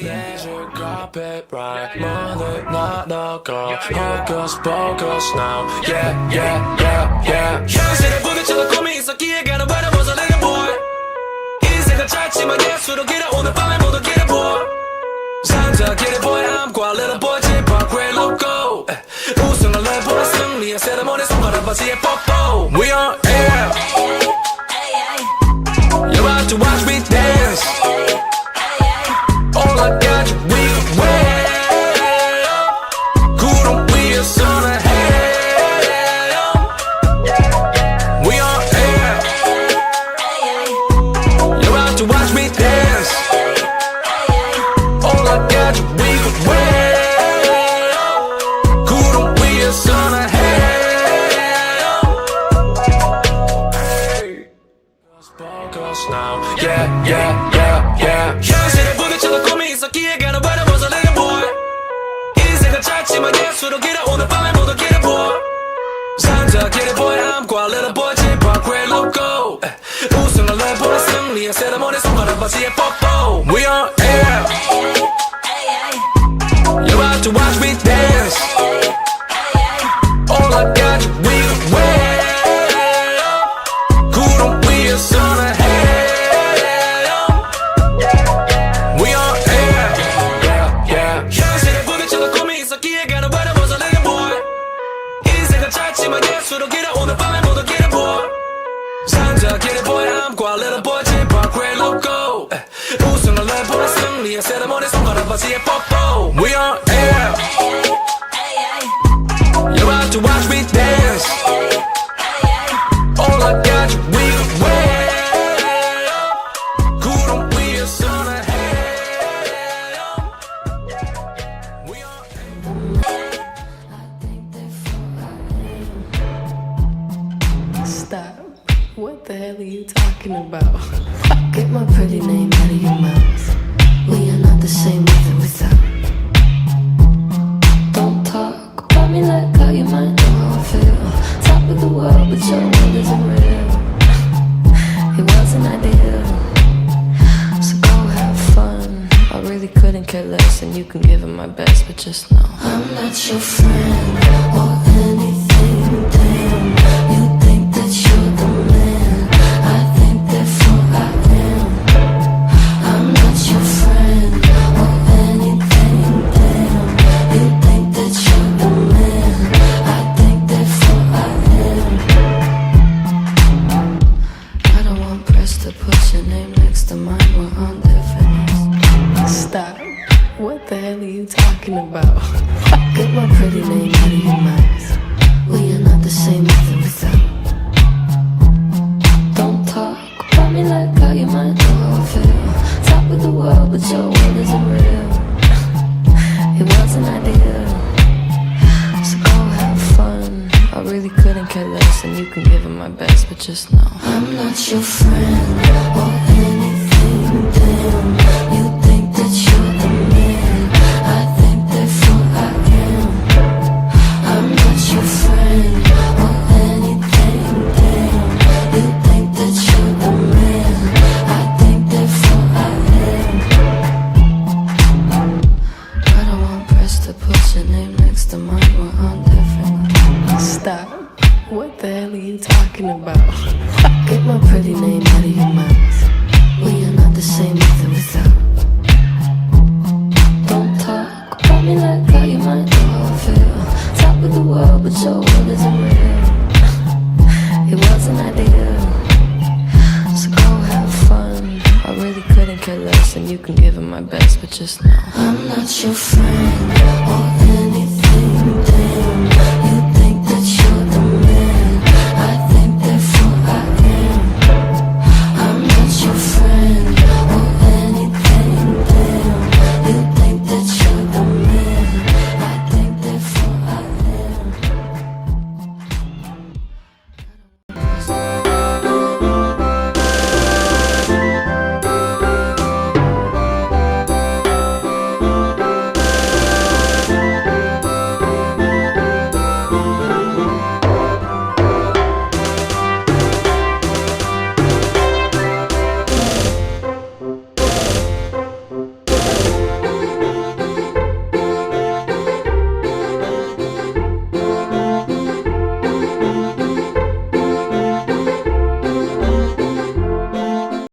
예술 copyright 모두 나눠가 Focus focus now Yeah yeah yeah yeah 현실에 부딪혀도 꿈이 있었기에 가는 바람 벗어나는 boy 인생은 짧지만 예술로 길어 오늘 밤에 모두 길어 boy 산자 길어 boy I'm quite little boy 집 밖 way loco 우승을 내보내 승리의 세레모니 손가락 바지에 뽀뽀 We on air You're about to watch me dance All I got you we wear 구름 위에 서는 해 We on air You're about to watch me dance All I got you we wear 구름 위에 서는 해 Focus now Yeah yeah yeah yeah 현실에 부딪혀도 꿈이 있었기에 가는 바람 벗어나는 boy 인생은 짧지만 예술로 길어 오늘 밤에 모두 길어 boy 산자 길어 boy I'm quite little boy 집 밖 way loco 우승을 내보내 승리의 세레모니 손가락 바지에 뽀뽀 We on air You're about to watch me dance All I got you we wear 구름 위에 서는 해 We on air yeah yeah 현실에 부딪혀도 꿈이 있었기에 가는 바람 벗어나는 boy 인생은 짧지만 예술로 길어 오늘 밤에 모두 길어 boy 산자 길어 boy I'm quite little boy 집 밖 way loco 우승을 내보내 승리의 세레모니 손가락 바지에 뽀뽀 We on air You're about to watch me dance All I got you we wear 구름 위에 서는 해 We on Stop. What the hell are you talking about? Get my pretty name out of your mouth. We are not the same with or without. Don't talk about me like how you might know how I feel. Top of the world, but your world isn't real. It wasn't ideal. So go have fun. I really couldn't care less, and you can give it my best, but just know I'm not your friend or anything. Damn, you think that you're the man. I think therefore I am. I'm not your friend or anything. Damn, you think that you're the man. I think therefore I am. I don't want press to put your name next to mine. We're on different. Stop. What the hell are you talking about? Get my pretty name out of your mouth. We are not the same with or without. Don't talk about me like how you might know how I feel. Top of the world, but your world isn't real. It wasn't ideal. So go have fun. I really couldn't care less, and you can give it my best, but just know I'm not your friend or anything. Damn, you think that you're the man. I think therefore I am. I'm not your friend or anything. Damn, you think that you're the man. I think therefore I am. I don't want press to put your name next to mine. We're on different. Stop. What the hell are you talking about? Get my pretty name out of your mouth. We are not the same with or without. Don't talk about me like how you might know how I feel. Top of the world, but your world isn't real. It wasn't ideal. So go have fun. I really couldn't care less, and you can give it my best, but just know I'm not your friend or anything.